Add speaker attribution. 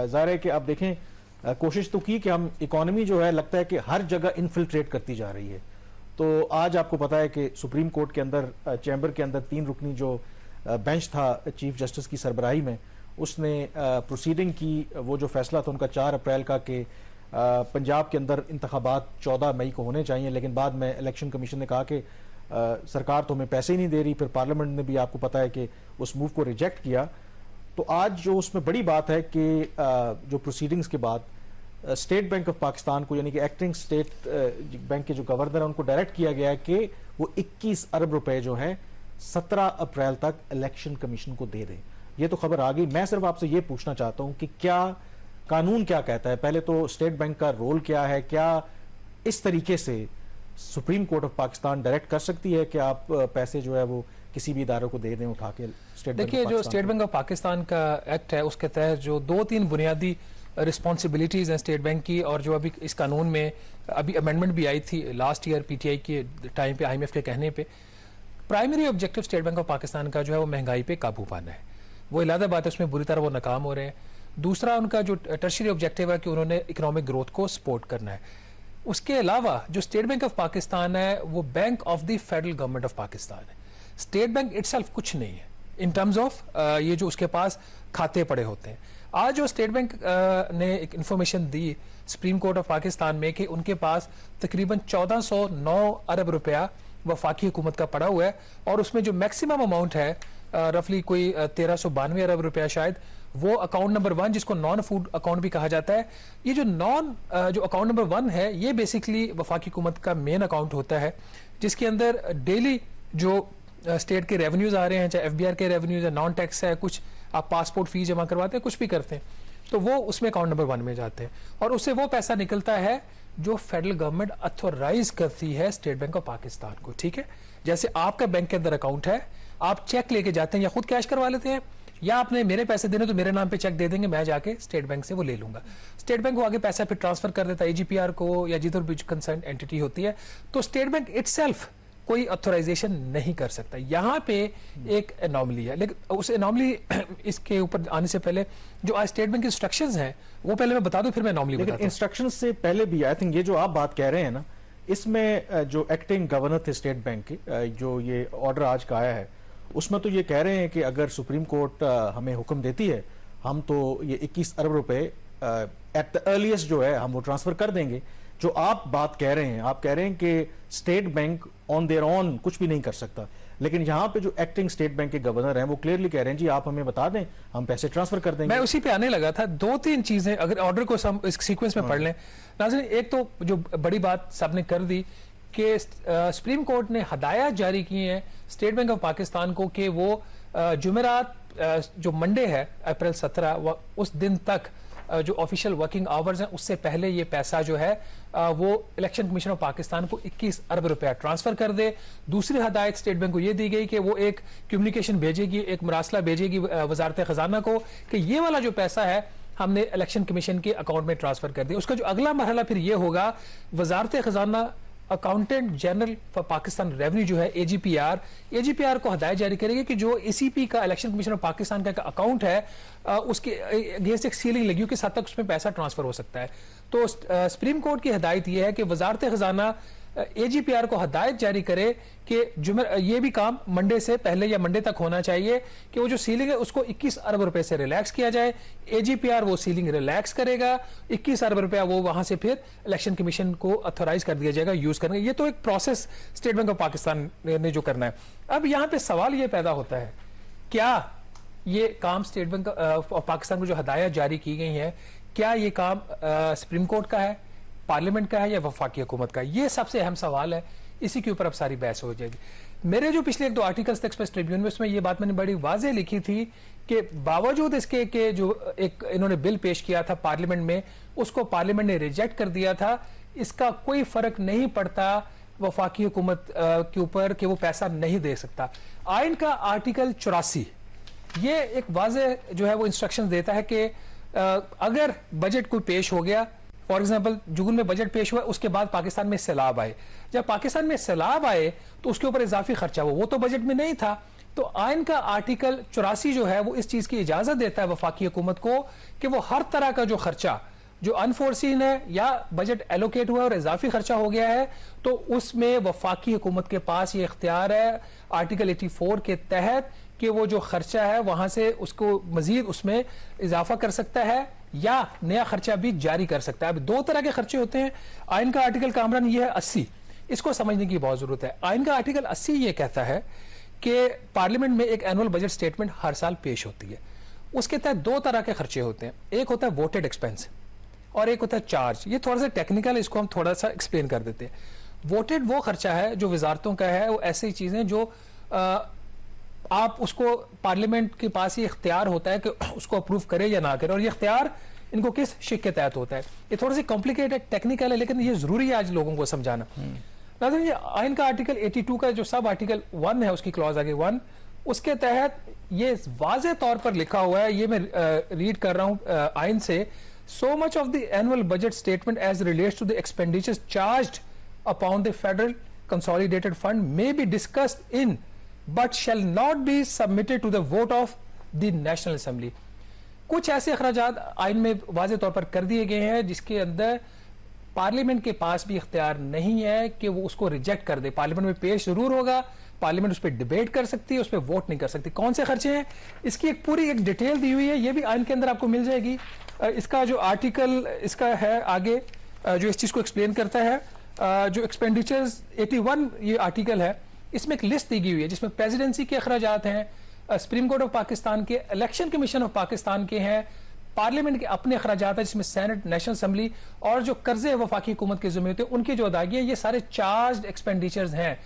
Speaker 1: ज़ाहिर है कि आप देखें, कोशिश तो की कि हम इकोनॉमी जो है लगता है कि हर जगह इन्फिल्ट्रेट करती जा रही है। तो आज आपको पता है कि सुप्रीम कोर्ट के अंदर, चैम्बर के अंदर 3 रुकनी जो बेंच था चीफ जस्टिस की सरबराही में, उसने प्रोसीडिंग की। वो जो फैसला था उनका 4 अप्रैल का कि पंजाब के अंदर इंतखाबात 14 मई को होने चाहिए, लेकिन बाद में इलेक्शन कमीशन ने कहा कि सरकार तो हमें पैसे ही नहीं दे रही। फिर पार्लियामेंट ने भी आपको पता है कि उस मूव को रिजेक्ट किया। तो आज जो उसमें बड़ी बात है कि जो प्रोसीडिंग्स के बाद स्टेट बैंक ऑफ पाकिस्तान को, यानी कि एक्टिंग स्टेट बैंक के जो गवर्नर है, उनको डायरेक्ट किया गया है कि वो 21 अरब रुपए जो है 17 अप्रैल तक इलेक्शन कमीशन को दे दें। ये तो खबर आ गई। मैं सिर्फ आपसे ये पूछना चाहता हूं कि क्या कानून क्या कहता है, पहले तो स्टेट बैंक का रोल क्या है, क्या इस तरीके से supreme court of Pakistan direct कर सकती है कि आप पैसे जो है वो किसी भी इदारे को दे दें उठा के?
Speaker 2: देखिए, जो स्टेट बैंक ऑफ पाकिस्तान का एक्ट है उसके तहत जो 2-3 बुनियादी रिस्पॉन्सिबिलिटीज हैं स्टेट बैंक की, और जो अभी इस कानून में अभी अमेंडमेंट भी आई थी लास्ट ईयर पीटीआई के टाइम पे, IMF के कहने पे, primary objective state bank of Pakistan का जो है वो महंगाई पे काबू पाना है। वो इलादा बात है, उसमें बुरी तरह वो नाकाम हो रहे हैं। दूसरा उनका जो टर्शियरी ऑब्जेक्टिव है कि उन्होंने इकोनॉमिक ग्रोथ को सपोर्ट करना है। उसके अलावा जो स्टेट बैंक ऑफ पाकिस्तान है वो bank of the federal government of Pakistan है। स्टेट बैंक इटसेल्फ कुछ नहीं है इन टर्म्स ऑफ ये जो उसके पास खाते पड़े होते हैं। आज जो स्टेट बैंक ने एक information the supreme court of Pakistan में कि उनके पास तकरीबन 1409 अरब रुपया वफाकी हुकूमत का पड़ा हुआ है, और उसमें जो मैक्सिमम अमाउंट है रफली कोई 1392 अरब रुपया शायद, वो अकाउंट नंबर 1 जिसको नॉन फूड अकाउंट भी कहा जाता है। ये जो जो अकाउंट नंबर 1 है ये बेसिकली वफाकी हुकूमत का मेन अकाउंट होता है, जिसके अंदर डेली जो स्टेट के रेवेन्यूज आ रहे हैं, चाहे FBR के रेवेन्यूज है, नॉन टैक्स है, कुछ आप पासपोर्ट फीस जमा करवाते हैं, कुछ भी करते हैं, तो वो उसमें अकाउंट नंबर 1 में जाते हैं, और उससे वो पैसा निकलता है जो फेडरल गवर्नमेंट अथोराइज करती है स्टेट बैंक ऑफ पाकिस्तान को। ठीक है, जैसे आपका बैंक के अंदर अकाउंट है, आप चेक लेके जाते हैं या खुद कैश करवा लेते हैं, या आपने मेरे पैसे देने तो मेरे नाम पे चेक दे देंगे, मैं जाके स्टेट बैंक से वो ले लूंगा। स्टेट बैंक वो आगे पैसा फिर ट्रांसफर कर देता है AGPR को या जिधर भी कंसर्न एंटिटी होती है। तो स्टेट बैंक इटसेल्फ कोई ऑथराइजेशन नहीं कर सकता। यहाँ पे एक एनॉमली है, लेकिन उस एनॉमली इसके ऊपर आने से पहले जो आज स्टेट बैंक की इंस्ट्रक्शंस हैं वो पहले मैं बता दूं, फिर मैं एनॉमली बताता हूं।
Speaker 1: इंस्ट्रक्शंस से पहले भी आई थिंक ये जो आप बात कह रहे हैं ना, इसमें जो एक्टिंग गवर्नर थे स्टेट बैंक के, जो ये ऑर्डर आज का आया है, उसमें तो ये कह रहे हैं कि अगर सुप्रीम कोर्ट हमें हुक्म देती है, हम तो ये 21 अरब रुपए एट द अर्लीस्ट जो है हम वो ट्रांसफर कर देंगे। जो आप बात कह रहे हैं, आप कह रहे हैं कि state bank on their on कुछ भी नहीं कर सकता, लेकिन यहाँ पे जो एक्टिंग स्टेट बैंक के गवर्नर हैं वो क्लियरली कह रहे हैं जी आप हमें बता दें, हम पैसे ट्रांसफर कर देंगे।
Speaker 2: मैं उसी पे आने लगा था। 2-3 चीजें अगर ऑर्डर को हम इस सीक्वेंस में पढ़ लें नाज़रीन, एक तो जो बड़ी बात सबने कर दी कि सुप्रीम कोर्ट ने हदायत जारी की है स्टेट बैंक ऑफ पाकिस्तान को कि वो जुमेरात जो मंडे है अप्रैल 17 उस दिन तक जो ऑफिशियल वर्किंग आवर्स हैं उससे पहले ये पैसा जो है वो इलेक्शन कमीशन ऑफ पाकिस्तान को 21 अरब रुपया ट्रांसफर कर दे। दूसरी हदायत स्टेट बैंक को ये दी गई कि वो एक कम्युनिकेशन भेजेगी, एक मरासला भेजेगी वजारत खजाना को कि ये वाला जो पैसा है हमने इलेक्शन कमीशन के अकाउंट में ट्रांसफर कर दिया। उसका जो अगला मरहला फिर ये होगा, वजारत खजाना accountant general for Pakistan revenue जो है AGPR को हदायत जारी करेगी कि जो ACP का इलेक्शन कमीशन ऑफ पाकिस्तान का अकाउंट है उसके अगेंस्ट एक सीलिंग लगी हो कि 7 तक उसमें पैसा ट्रांसफर हो सकता है। तो सुप्रीम कोर्ट की हदायत यह है कि वजारत खजाना AGPR को हदायत जारी करे कि ये भी काम मंडे से पहले या मंडे तक होना चाहिए कि वो जो सीलिंग है उसको 21 अरब रुपए से रिलैक्स किया जाए। AGPR वो सीलिंग रिलैक्स करेगा, 21 अरब रुपया वो वहां से फिर इलेक्शन कमीशन को अथोराइज कर दिया जाएगा यूज करने। ये तो एक process state bank of Pakistan ने जो करना है। अब यहां पे सवाल ये पैदा होता है, क्या ये काम स्टेट बैंक ऑफ पाकिस्तान को जो हदायत जारी की गई है, क्या ये काम सुप्रीम कोर्ट का है, पार्लियामेंट का है या वफाकी हुकूमत का? ये सबसे अहम सवाल है, इसी के ऊपर अब सारी बहस हो जाएगी। मेरे जो पिछले 1-2 आर्टिकल्स थे एक्सप्रेस ट्रिब्यून में, उसमें ये बात मैंने बड़ी वाज़ेह लिखी थी कि बावजूद इसके कि जो एक इन्होंने बिल पेश किया था पार्लियामेंट में, उसको पार्लियामेंट ने रिजेक्ट कर दिया था। इसका कोई फर्क नहीं पड़ता वफाकी हुकूमत के ऊपर कि वो पैसा नहीं दे सकता। आइन का आर्टिकल 84 ये एक वाज़ेह जो है वो इंस्ट्रक्शन देता है कि अगर बजट कोई पेश हो गया, फॉर एग्जाम्पल जून में बजट पेश हुआ, उसके बाद पाकिस्तान में सैलाब आए, जब पाकिस्तान में सैलाब आए तो उसके ऊपर इजाफी खर्चा हुआ, वो तो बजट में नहीं था, तो आइन का आर्टिकल 84 जो है वो इस चीज की इजाजत देता है वफाकी हुकूमत को कि वो हर तरह का जो खर्चा जो अनफोर्सीन है या बजट एलोकेट हुआ है और इजाफी खर्चा हो गया है, तो उसमें वफाकी हुकूमत के पास ये इख्तियार है आर्टिकल 84 के तहत कि वो जो खर्चा है वहां से उसको मजीद उसमें इजाफा कर सकता है या नया खर्चा भी जारी कर सकता है। अब दो तरह के खर्चे होते हैं। आइन का आर्टिकल कामरान ये है 80, इसको समझने की बहुत जरूरत है। आइन का आर्टिकल 80 ये कहता है कि पार्लियामेंट में एक एनुअल बजट स्टेटमेंट हर साल पेश होती है। उसके तहत दो तरह के खर्चे होते हैं, एक होता है वोटेड एक्सपेंस और एक होता है चार्ज। ये थोड़ा सा टेक्निकल, इसको हम थोड़ा सा एक्सप्लेन कर देते हैं। वोटेड वो खर्चा है जो वजारतों का है, वो ऐसी चीजें जो आप उसको पार्लियामेंट के पास ये इख्तियार होता है कि उसको अप्रूव करे या ना करे, और ये इख्तियार इनको किस शिक के तहत होता है। ये थोड़ा सी कॉम्प्लिकेटेड टेक्निकल है, लेकिन ये जरूरी है आज लोगों को समझाना। नाज़रीन, ये आइन का आर्टिकल 82 का जो सब आर्टिकल 1 है, उसकी क्लॉज आगे 1, उसके तहत ये वाज़े तौर पर लिखा हुआ है, ये मैं रीड कर रहा हूं आइन से। So much of the annual budget statement as relates to the expenditures charged upon the federal consolidated fund may be discussed in but shall not be submitted to the vote of the National Assembly. कुछ ऐसे अखराजात आइन में वाज़े तौर पर कर दिए गए हैं जिसके अंदर पार्लियामेंट के पास भी इख्तियार नहीं है कि वो उसको रिजेक्ट कर दे। पार्लियामेंट में पेश जरूर होगा, पार्लियामेंट उस पर डिबेट कर सकती है, उस पर वोट नहीं कर सकती। कौन से खर्चे हैं, इसकी एक पूरी एक डिटेल दी हुई है, ये भी आइन के अंदर आपको मिल जाएगी। इसका जो आर्टिकल इसका है आगे जो इस चीज को एक्सप्लेन करता है, जो एक्सपेंडिचर्स 81 ये आर्टिकल है, इसमें एक लिस्ट दी गई हुई है जिसमें प्रेसिडेंसी के अखराजात हैं, सुप्रीम कोर्ट ऑफ पाकिस्तान के, इलेक्शन कमीशन ऑफ पाकिस्तान के हैं, पार्लियामेंट के अपने अखराजात है जिसमें सेनेट, नेशनल असेंबली और जो कर्जे वफाकी हुकूमत के जिम्मे होते हैं उनकी जो अदायगी है, ये सारे चार्ज एक्सपेंडिचर्स हैं।